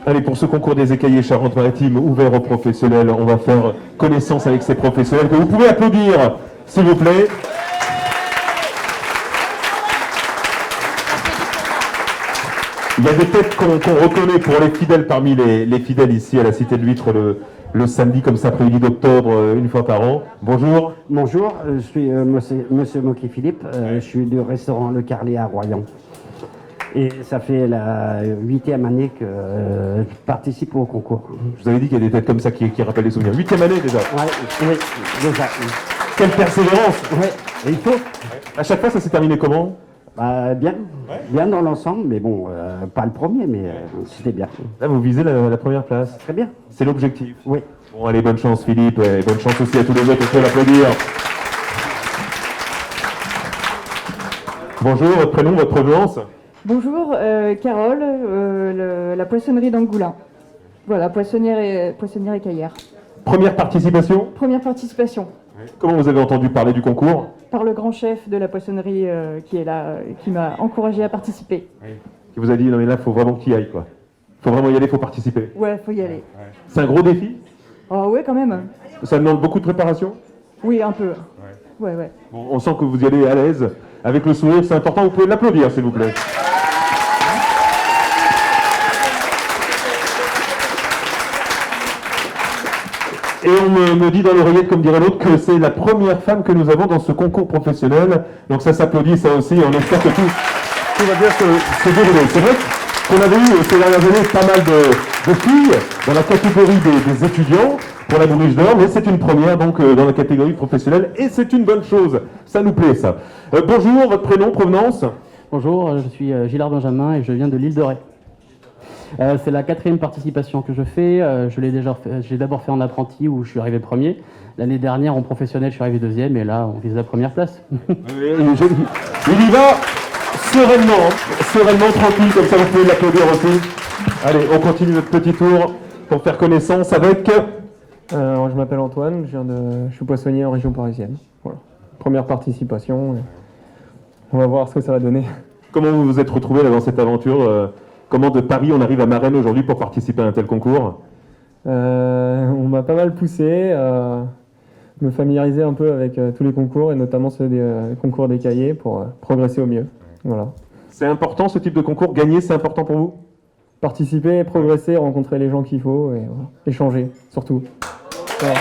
Allez, pour ce concours des écaillers Charente-Maritime ouvert aux professionnels, on va faire connaissance avec ces professionnels que vous pouvez applaudir, s'il vous plaît. Il y a des têtes qu'on reconnaît pour les fidèles parmi les fidèles ici à la Cité de l'Huître le samedi comme ça après-midi d'octobre, une fois par an. Bonjour. Bonjour, je suis monsieur Mocky-Philippe, je suis du restaurant Le Carlet à Royan. Et ça fait la 8e année que je participe au concours. Je vous avais dit qu'il y a des têtes comme ça qui rappellent les souvenirs. 8e année déjà. Ouais, oui, déjà. Quelle persévérance. Oui, il faut. À chaque fois, ça s'est terminé comment? Bien, bien dans l'ensemble, mais bon, pas le premier, mais c'était bien. Là, vous visez la première place. Très bien. C'est l'objectif. Oui. Bon, allez, bonne chance Philippe, et bonne chance aussi à tous les autres, on peut l'applaudir. Bonjour, votre prénom, votre provenance? Bonjour, Carole, la poissonnerie d'Angoulin. Voilà, poissonnière et caillère. Première participation? Première participation. Comment vous avez entendu parler du concours? Par le grand chef de la poissonnerie qui est là, qui m'a encouragé à participer. Qui vous a dit, non mais là, il faut vraiment qu'il y aille, quoi. Il faut vraiment y aller, il faut participer. Ouais, faut y aller. C'est un gros défi? Oh ouais, quand même. Ça demande beaucoup de préparation? Oui, un peu. Ouais. Bon, on sent que vous y allez à l'aise, avec le sourire, c'est important, vous pouvez l'applaudir, s'il vous plaît. Et on me dit dans l'oreillette, comme dirait l'autre, que c'est la première femme que nous avons dans ce concours professionnel. Donc ça s'applaudit, ça aussi. On espère que tout va bien se dérouler. C'est vrai qu'on avait eu ces dernières années pas mal de filles dans la catégorie des étudiants pour la Bourriche d'Or, mais c'est une première donc dans la catégorie professionnelle et c'est une bonne chose. Ça nous plaît ça. Bonjour, votre prénom, provenance? Bonjour, je suis Gilard Benjamin et je viens de l'île de Ré. C'est la 4e participation que je fais. J'ai d'abord fait en apprenti où je suis arrivé premier. L'année dernière en professionnel, je suis arrivé 2e et là on vise la première place. Il y va sereinement, tranquille, comme ça vous pouvez l'applaudir aussi. Allez, on continue notre petit tour pour faire connaissance avec... je m'appelle Antoine, je suis poissonnier en région parisienne. Voilà. Première participation, on va voir ce que ça va donner. Comment vous vous êtes retrouvé là, dans cette aventure Comment de Paris on arrive à Marennes aujourd'hui pour participer à un tel concours? On m'a pas mal poussé à me familiariser un peu avec tous les concours et notamment ceux des concours des cahiers pour progresser au mieux. Voilà. C'est important ce type de concours? Gagner, c'est important pour vous? Participer, progresser, rencontrer les gens qu'il faut et voilà. Échanger surtout. Voilà.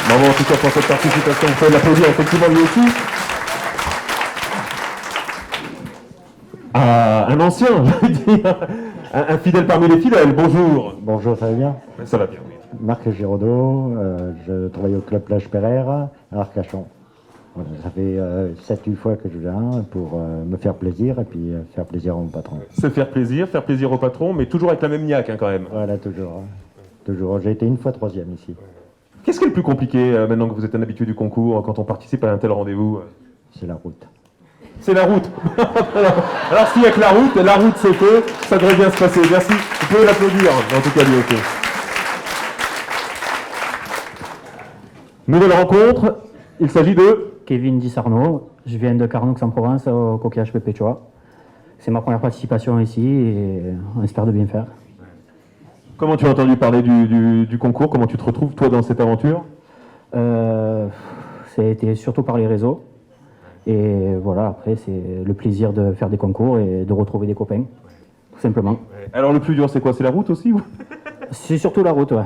Bravo en tout cas pour cette participation, vous pouvez l'applaudir effectivement lui aussi. Un ancien, je veux dire, un fidèle parmi les fidèles, bonjour. Bonjour, ça va bien? Ça va bien, oui. Marc Giraudot, je travaille au Club Plage Pereire à Arcachon. Voilà, ça fait 7-8 fois que je viens pour me faire plaisir et puis faire plaisir à mon patron. Se faire plaisir au patron, mais toujours avec la même niaque quand même. Voilà, toujours. Toujours. J'ai été une fois 3e ici. Qu'est-ce qui est le plus compliqué maintenant que vous êtes un habitué du concours, quand on participe à un tel rendez-vous? C'est la route. C'est la route. Alors s'il n'y a que la route c'est que ça devrait bien se passer. Merci. Vous pouvez l'applaudir, en tout cas lui aussi. Nouvelle rencontre, il s'agit de... Kevin Dissarno, je viens de Carnoux-en-Provence au coquillage Pépéchois. C'est ma première participation ici et on espère de bien faire. Comment tu as entendu parler du concours? Comment tu te retrouves toi dans cette aventure? Ça a été surtout par les réseaux. Et voilà, après c'est le plaisir de faire des concours et de retrouver des copains, tout simplement. Alors le plus dur c'est quoi? C'est la route aussi ou... C'est surtout la route, ouais.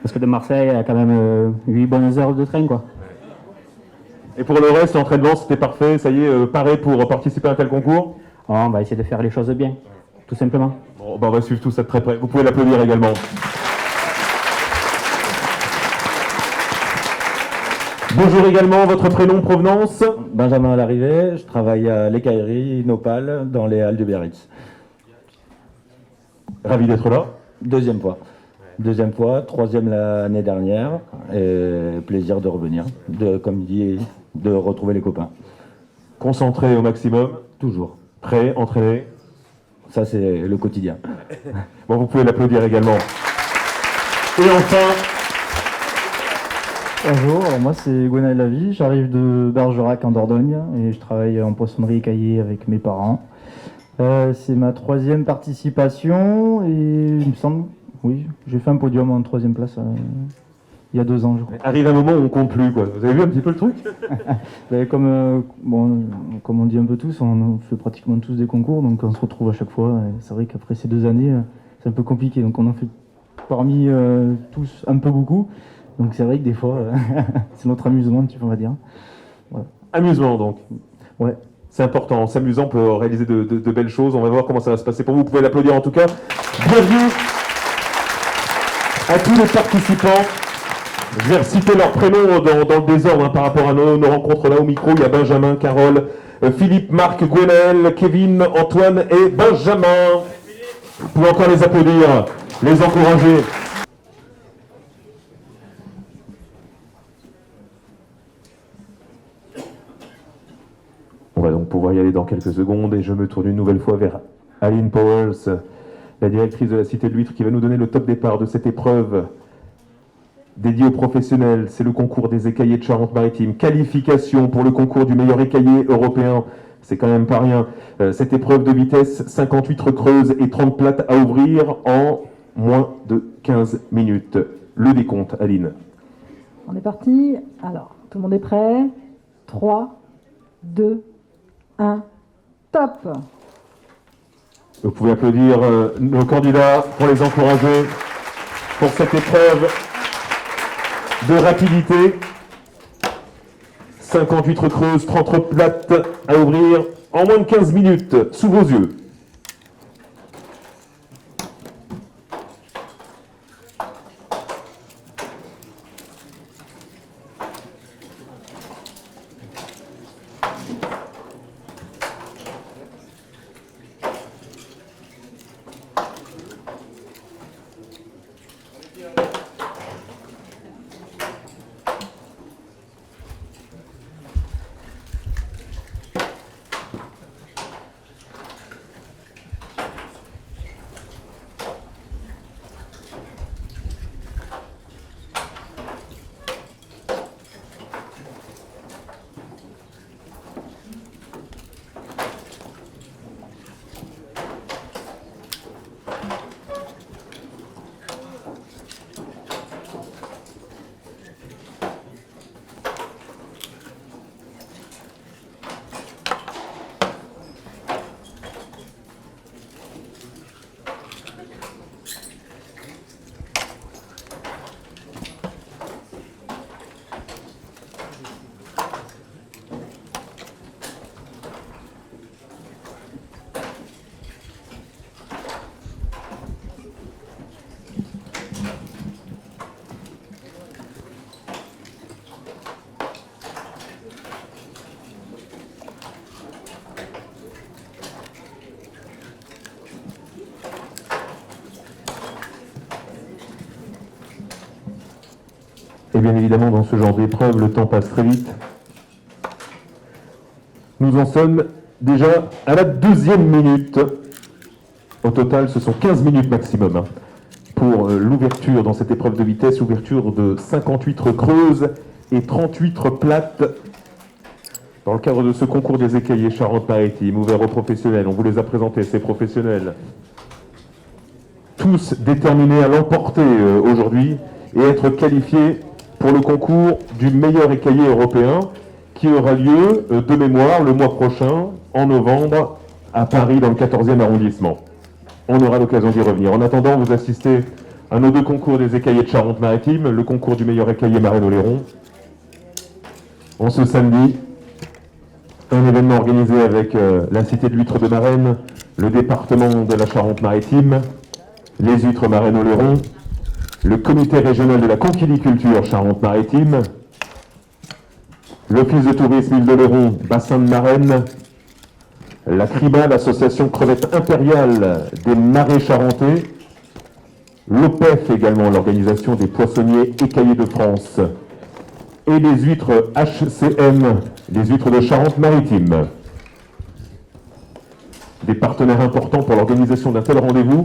Parce que de Marseille, il y a quand même 8 bonnes heures de train, quoi. Et pour le reste, l'entraînement c'était parfait, ça y est, paré pour participer à un tel concours? On va essayer de faire les choses bien, tout simplement. Bon, on va suivre tout ça de très près. Vous pouvez l'applaudir également. Bonjour également, votre prénom, provenance? Benjamin à l'arrivée, je travaille à l'écaillerie Nopal dans les Halles de Biarritz. Ravi d'être là. Deuxième fois, 3e l'année dernière, et plaisir de revenir, comme dit, de retrouver les copains. Concentré au maximum? Toujours. Prêt, entraîné? Ça c'est le quotidien. Bon, vous pouvez l'applaudir également. Et enfin... Bonjour, alors moi c'est Gwenaël Lavie, j'arrive de Bergerac en Dordogne et je travaille en poissonnerie écaillée avec mes parents. C'est ma 3e participation et il me semble, oui, j'ai fait un podium en 3e place il y a 2 ans, je crois. Arrive un moment où on compte plus, quoi. Vous avez vu un petit peu le truc? Comme on dit un peu tous, on fait pratiquement tous des concours, donc on se retrouve à chaque fois. Et c'est vrai qu'après ces 2 années, c'est un peu compliqué. Donc on en fait parmi tous un peu beaucoup. Donc c'est vrai que des fois, c'est notre amusement un petit peu, on va dire. Voilà. Amusement, donc. Ouais. C'est important. En s'amusant, on peut réaliser de belles choses. On va voir comment ça va se passer pour vous. Vous pouvez l'applaudir en tout cas. Bienvenue à tous les participants. Je vais reciter leurs prénoms dans le désordre par rapport à nos rencontres là au micro. Il y a Benjamin, Carole, Philippe, Marc, Gwenaël, Kevin, Antoine et Benjamin. Vous pouvez encore les applaudir, les encourager. On va donc pouvoir y aller dans quelques secondes et je me tourne une nouvelle fois vers Aline Powers, la directrice de la Cité de l'Huître, qui va nous donner le top départ de cette épreuve dédiée aux professionnels. C'est le concours des écaillers de Charente-Maritime. Qualification pour le concours du meilleur écaillé européen. C'est quand même pas rien. Cette épreuve de vitesse, 58 recreuses et 30 plates à ouvrir en moins de 15 minutes. Le décompte, Aline. On est parti. Alors, tout le monde est prêt. 3, 2, 1, top! Vous pouvez applaudir nos candidats pour les encourager pour cette épreuve de rapidité. 58 recreuses, 30 plates à ouvrir en moins de 15 minutes, sous vos yeux. Et bien évidemment, dans ce genre d'épreuve, le temps passe très vite. Nous en sommes déjà à la 2e minute. Au total, ce sont 15 minutes maximum pour l'ouverture dans cette épreuve de vitesse, ouverture de 58 recreuses et 38 plates dans le cadre de ce concours des écaillers Charente-Maritime, ouvert aux professionnels. On vous les a présentés, ces professionnels. Tous déterminés à l'emporter aujourd'hui et être qualifiés pour le concours du meilleur écaillé européen qui aura lieu de mémoire le mois prochain, en novembre, à Paris, dans le 14e arrondissement. On aura l'occasion d'y revenir. En attendant, vous assistez à nos 2 concours des écaillers de Charente-Maritime, le concours du meilleur écaillé Marennes-Oléron. En ce samedi, un événement organisé avec la Cité de l'Huître de Marennes, le département de la Charente-Maritime, les Huîtres Marennes-Oléron, le comité régional de la conchyliculture Charente-Maritime, l'Office de tourisme Île-d'Oléron, bassin de Marennes, la CRIBA, l'association crevette impériale des marais charentais, l'OPEF également, l'organisation des poissonniers écaillés de France, et les huîtres HCM, les huîtres de Charente-Maritime. Des partenaires importants pour l'organisation d'un tel rendez-vous.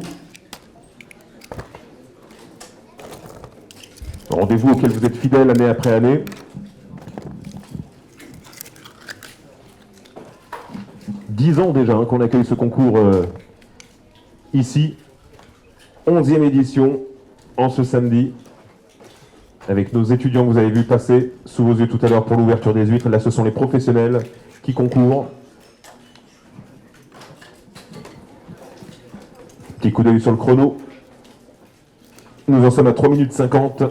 Rendez-vous auquel vous êtes fidèles année après année. 10 ans déjà qu'on accueille ce concours ici. 11e édition en ce samedi. Avec nos étudiants que vous avez vu passer sous vos yeux tout à l'heure pour l'ouverture des huîtres. Là, ce sont les professionnels qui concourent. Petit coup d'œil sur le chrono. Nous en sommes à 3 minutes 50.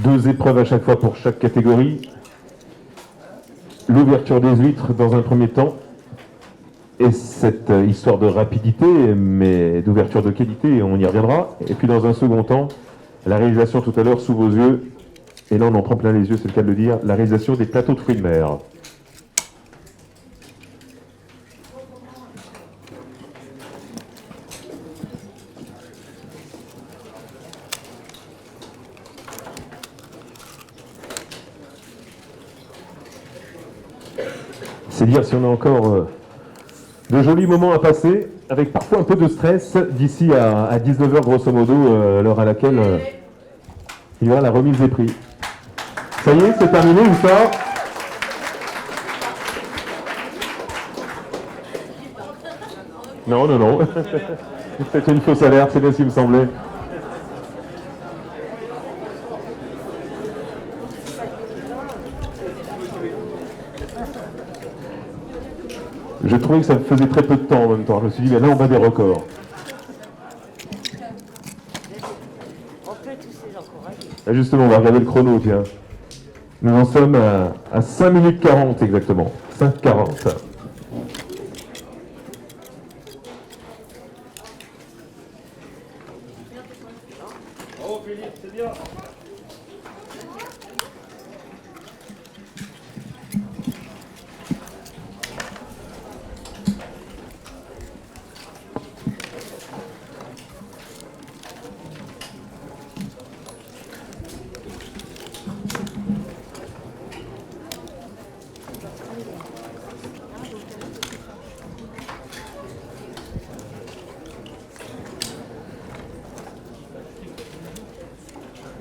Deux épreuves à chaque fois pour chaque catégorie. L'ouverture des huîtres dans un premier temps. Et cette histoire de rapidité, mais d'ouverture de qualité, on y reviendra. Et puis dans un second temps, la réalisation tout à l'heure sous vos yeux, et là on en prend plein les yeux, c'est le cas de le dire, la réalisation des plateaux de fruits de mer. C'est dire si on a encore de jolis moments à passer, avec parfois un peu de stress, d'ici à 19h grosso modo, l'heure à laquelle il y aura la remise des prix. Ça y est, c'est terminé ou ça? Non, non, non. C'était une fausse alerte, c'est bien ce qui me semblait. Je trouvais que ça me faisait très peu de temps en même temps. Je me suis dit, mais là, on bat des records. Là, justement, on va regarder le chrono, tiens. Nous en sommes à 5 minutes 40 exactement. 5:40.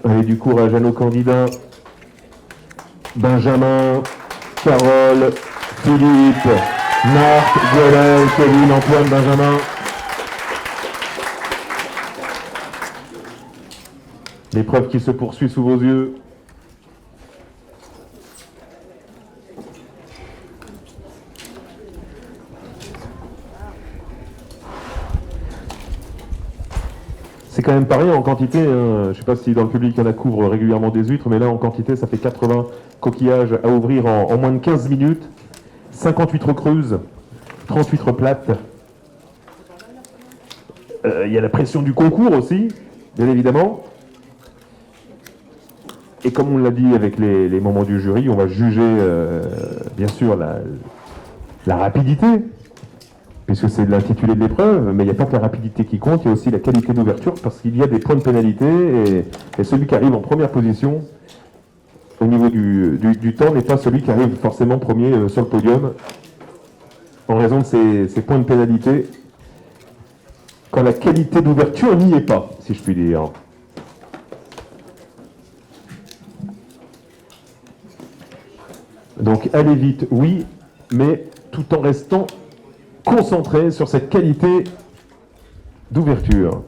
Allez, du courage à nos candidats. Benjamin, Carole, Philippe, Marc, Joël, Kevin, Antoine, Benjamin. L'épreuve qui se poursuit sous vos yeux. C'est quand même pas rien en quantité, hein. Je ne sais pas si dans le public il y en a couvre régulièrement des huîtres, mais là en quantité ça fait 80 coquillages à ouvrir en moins de 15 minutes, 50 huîtres creuses, 30 huîtres plates. Il y a la pression du concours aussi, bien évidemment. Et comme on l'a dit avec les membres du jury, on va juger bien sûr la rapidité, puisque c'est l'intitulé de l'épreuve, mais il n'y a pas que la rapidité qui compte, il y a aussi la qualité d'ouverture, parce qu'il y a des points de pénalité, et celui qui arrive en première position, au niveau du temps, n'est pas celui qui arrive forcément premier sur le podium, en raison de ces points de pénalité, quand la qualité d'ouverture n'y est pas, si je puis dire. Donc aller vite, oui, mais tout en restant concentré sur cette qualité d'ouverture.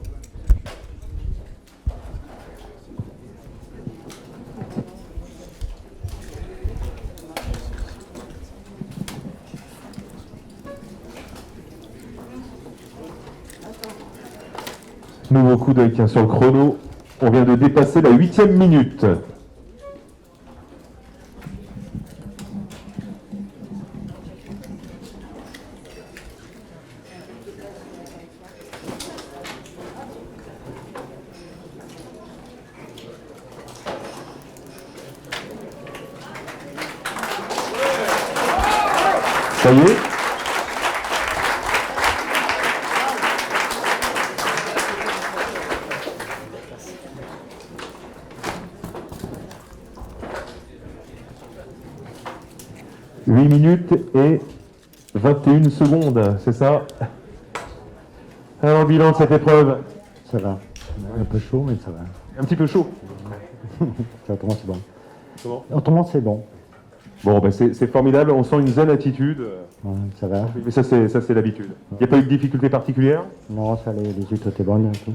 Nouveau coup d'œil sur le chrono. On vient de dépasser la 8e minute. Ça y est. 8 minutes et 21 secondes, c'est ça? Alors, bilan de cette épreuve? Ça va. Un peu chaud, mais ça va. Un petit peu chaud. Autrement, c'est bon. Comment? Autrement, c'est bon. Bon, ben c'est formidable, on sent une zen attitude. Ouais, ça va. Mais ça, c'est l'habitude. Il n'y a pas eu de difficulté particulière? Non, ça, les huîtres étaient bonnes. Et tout.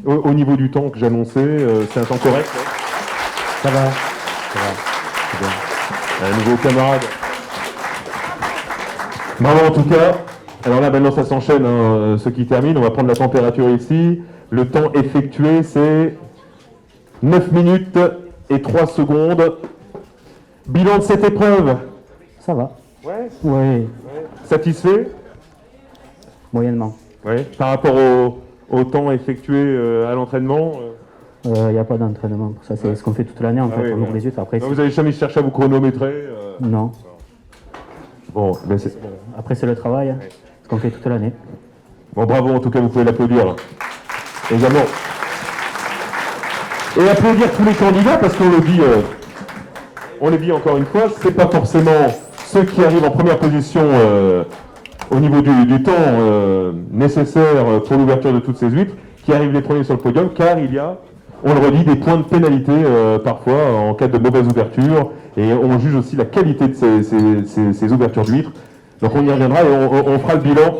Voilà. Au niveau du temps que j'annonçais, c'est un temps correct? Ça va. Ça va. C'est bien. Un nouveau camarade. Bravo en tout cas. Alors là, maintenant, ça s'enchaîne, hein, ce qui termine. On va prendre la température ici. Le temps effectué, c'est 9 minutes et 3 secondes. Bilan de cette épreuve? Ça va. Ouais. Oui, Satisfait? moyennement. Ouais. Par rapport au temps effectué à l'entraînement? Il n'y a pas d'entraînement pour ça. C'est ce qu'on fait toute l'année en fait. oui, On oui. ouvre les huîtres. Après, Non, vous avez jamais cherché à vous chronométrer? non. Bon, ben c'est... Après, c'est le travail. Hein. Ce qu'on fait toute l'année. Bon, bravo, en tout cas, vous pouvez l'applaudir. Également. Et applaudir tous les candidats, parce qu'on le dit encore une fois, c'est pas forcément ceux qui arrivent en première position au niveau du temps nécessaire pour l'ouverture de toutes ces huîtres, qui arrivent les premiers sur le podium, car il y a, on le redit, des points de pénalité parfois en cas de mauvaise ouverture, et on juge aussi la qualité de ces ouvertures d'huîtres. Donc on y reviendra et on fera le bilan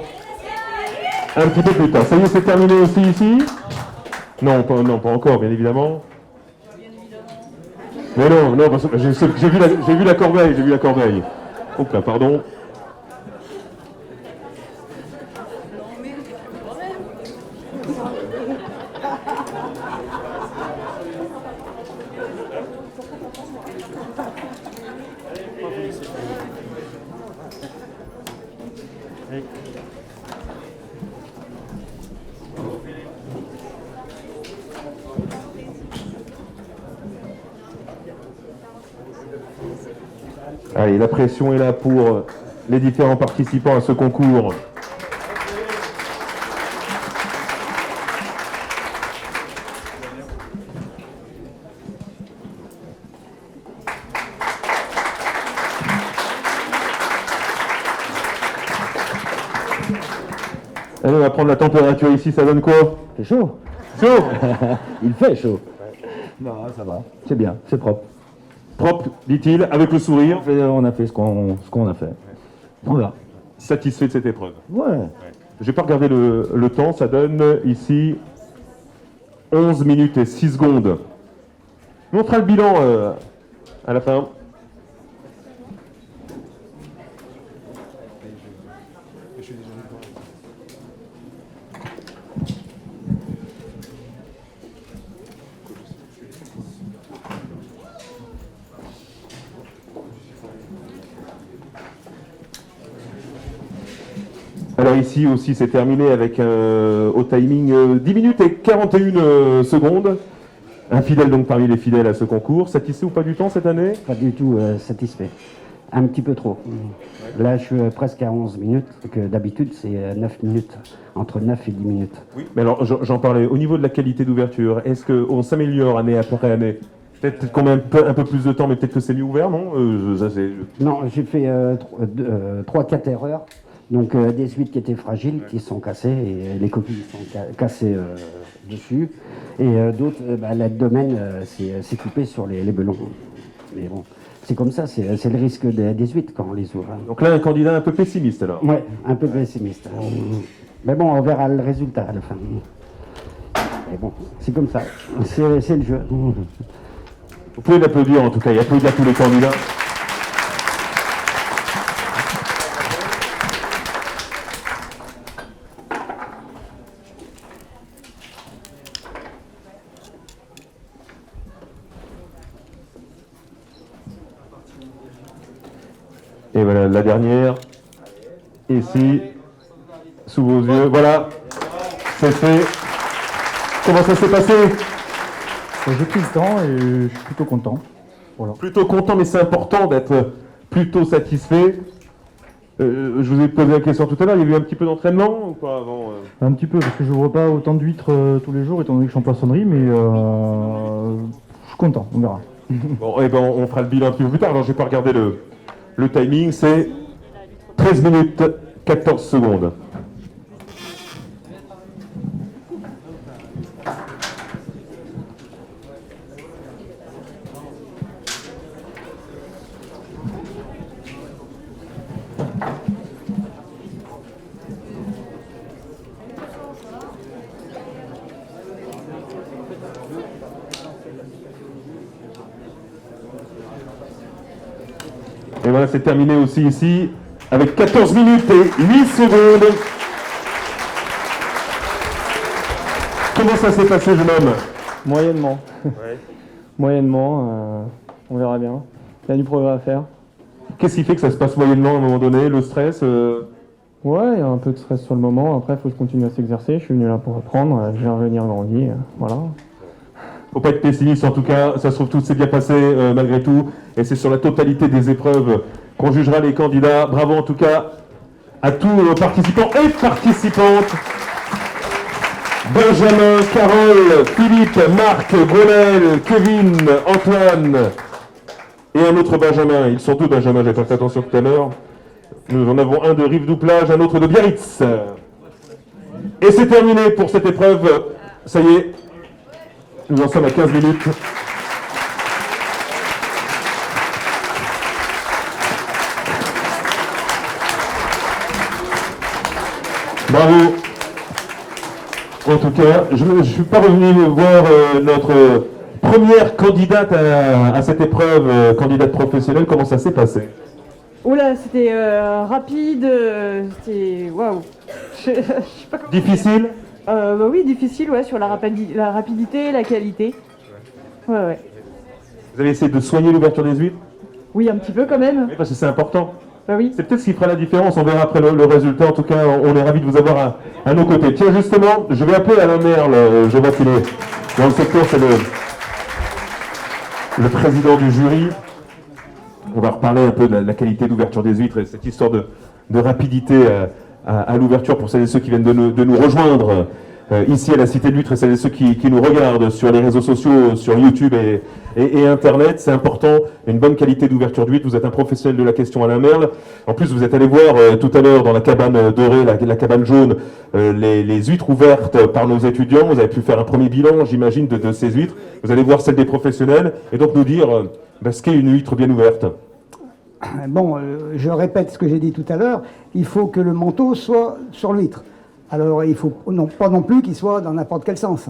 un petit peu plus tard. Ça y est, c'est terminé aussi ici? Non, pas encore, bien évidemment. Mais non, parce que j'ai vu la corbeille, Oups là, pardon. Allez, la pression est là pour les différents participants à ce concours. Allez, on va prendre la température ici, ça donne quoi? C'est chaud. Chaud? Il fait chaud. Non, ça va. C'est bien, c'est propre. Propre, dit-il, avec le sourire. On a fait ce qu'on a fait. On va. Satisfait de cette épreuve. Ouais. J'ai pas regardé le temps, ça donne ici 11 minutes et 6 secondes. On fera le bilan à la fin. Alors ici aussi c'est terminé avec au timing 10 minutes et 41 secondes. Un fidèle donc parmi les fidèles à ce concours. Satisfait ou pas du temps cette année? Pas du tout satisfait. Un petit peu trop. Là, je suis presque à 11 minutes, que d'habitude, c'est 9 minutes, entre 9 et 10 minutes. Oui. Mais alors j'en parlais, au niveau de la qualité d'ouverture, est-ce qu'on s'améliore année après année? Peut-être qu'on met un peu plus de temps, mais peut-être que c'est mieux ouvert, non? Non, j'ai fait 3-4 erreurs. Donc des huîtres qui étaient fragiles, qui sont cassées, et les coquilles sont cassées dessus. Et d'autres, l'abdomen s'est coupé sur les belons. Mais bon, c'est comme ça, c'est le risque des huîtres quand on les ouvre. Hein. Donc là, un candidat un peu pessimiste alors? Ouais, un peu pessimiste. Mais bon, on verra le résultat à la fin. Mais bon, c'est comme ça, c'est le jeu. Vous pouvez l'applaudir en tout cas, il applaudit à tous les candidats. Et voilà, la dernière, ici, sous vos yeux. Voilà, c'est fait. Comment ça s'est passé? J'ai pris le temps et je suis plutôt content. Voilà. Plutôt content, mais c'est important d'être plutôt satisfait. Je vous ai posé la question tout à l'heure, il y a eu un petit peu d'entraînement ou pas avant Un petit peu, parce que je ne vois pas autant d'huîtres tous les jours, étant donné que je suis en poissonnerie, mais je suis content, on verra. Bon, eh ben, on fera le bilan un petit peu plus tard. Alors, j'ai pas regardé Le timing, c'est 13 minutes 14 secondes. Et voilà, c'est terminé aussi ici, avec 14 minutes et 8 secondes. Comment ça s'est passé, jeune homme? Moyennement. Ouais. Moyennement, on verra bien. Il y a du progrès à faire. Qu'est-ce qui fait que ça se passe moyennement à un moment donné? Le stress Ouais, il y a un peu de stress sur le moment. Après, il faut continuer à s'exercer. Je suis venu là pour apprendre. Je vais revenir grandi. Voilà. Faut pas être pessimiste, en tout cas, ça se trouve tout s'est bien passé malgré tout, et c'est sur la totalité des épreuves qu'on jugera les candidats. Bravo en tout cas à tous nos participants et participantes. Benjamin, Carole, Philippe, Marc, Gonel, Kevin, Antoine et un autre Benjamin. Ils sont deux Benjamin, j'ai pas fait attention tout à l'heure. Nous en avons un de Rive-du-Plage, un autre de Biarritz. Et c'est terminé pour cette épreuve. Ça y est. Nous en sommes à 15 minutes. Bravo. En tout cas, je ne suis pas revenu voir notre première candidate à cette épreuve, candidate professionnelle. Comment ça s'est passé? Oula, c'était rapide, c'était... Waouh. Je sais pas comment... Difficile? Bah oui, difficile, ouais, sur la rapidité, la qualité. Ouais. Vous avez essayé de soigner l'ouverture des huîtres? Oui, un petit peu quand même. Oui, parce que c'est important. Bah oui. C'est peut-être ce qui fera la différence, on verra après le résultat. En tout cas, on est ravis de vous avoir à nos côtés. Tiens, justement, je vais appeler Alain Merle, je vois qu'il est dans le secteur, c'est le président du jury. On va reparler un peu de la qualité d'ouverture des huîtres et cette histoire de rapidité à l'ouverture pour celles et ceux qui viennent de nous rejoindre ici à la Cité de l'Huître et celles et ceux qui nous regardent sur les réseaux sociaux, sur YouTube et Internet. C'est important, une bonne qualité d'ouverture d'huître. Vous êtes un professionnel de la question, Alain Merle. En plus, vous êtes allé voir tout à l'heure dans la cabane dorée, la cabane jaune, les huîtres ouvertes par nos étudiants. Vous avez pu faire un premier bilan, j'imagine, de ces huîtres. Vous allez voir celle des professionnels et donc nous dire ce qu'est une huître bien ouverte. Bon, je répète ce que j'ai dit tout à l'heure, il faut que le manteau soit sur l'huître. Alors, il ne faut pas non plus qu'il soit dans n'importe quel sens.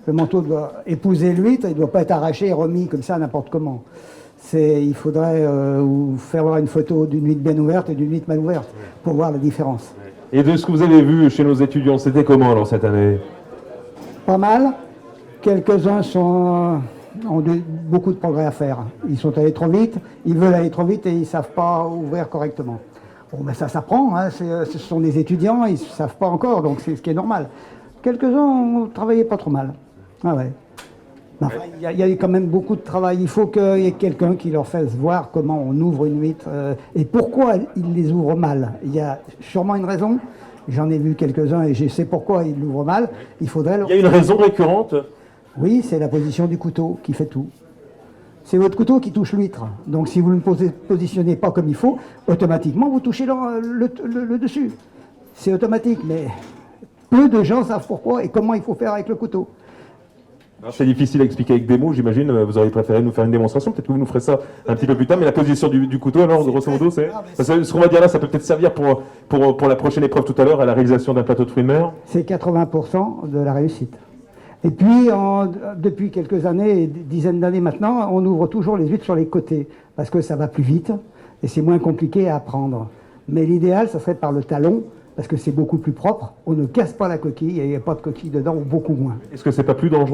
Le manteau doit épouser l'huître, il ne doit pas être arraché et remis comme ça n'importe comment. Il faudrait vous faire voir une photo d'une huître bien ouverte et d'une huître mal ouverte pour voir la différence. Et de ce que vous avez vu chez nos étudiants, c'était comment alors cette année? Pas mal. Quelques-uns ont beaucoup de progrès à faire. Ils sont allés trop vite, ils veulent aller trop vite et ils ne savent pas ouvrir correctement. Bon, ben ça s'apprend, hein, ce sont des étudiants, ils ne savent pas encore, donc c'est ce qui est normal. Quelques-uns ont travaillé pas trop mal. Ah ouais. Enfin, il y a quand même beaucoup de travail. Il faut qu'il y ait quelqu'un qui leur fasse voir comment on ouvre une huître et pourquoi ils les ouvrent mal. Il y a sûrement une raison. J'en ai vu quelques-uns et je sais pourquoi ils l'ouvrent mal. Il y a une raison récurrente? Oui, c'est la position du couteau qui fait tout. C'est votre couteau qui touche l'huître. Donc si vous ne le positionnez pas comme il faut, automatiquement vous touchez le dessus. C'est automatique, mais peu de gens savent pourquoi et comment il faut faire avec le couteau. C'est difficile à expliquer avec des mots, j'imagine. Vous auriez préféré nous faire une démonstration, peut-être que vous nous ferez ça un petit peu plus tard, mais la position du couteau, alors, grosso modo, c'est... Ce qu'on va dire là, ça peut peut-être servir pour la prochaine épreuve tout à l'heure, à la réalisation d'un plateau de fruits de mer. C'est 80% de la réussite. Et puis, depuis quelques années, dizaines d'années maintenant, on ouvre toujours les huîtres sur les côtés, parce que ça va plus vite, et c'est moins compliqué à apprendre. Mais l'idéal, ça serait par le talon, parce que c'est beaucoup plus propre, on ne casse pas la coquille, et il n'y a pas de coquille dedans, ou beaucoup moins. Est-ce que c'est pas plus dangereux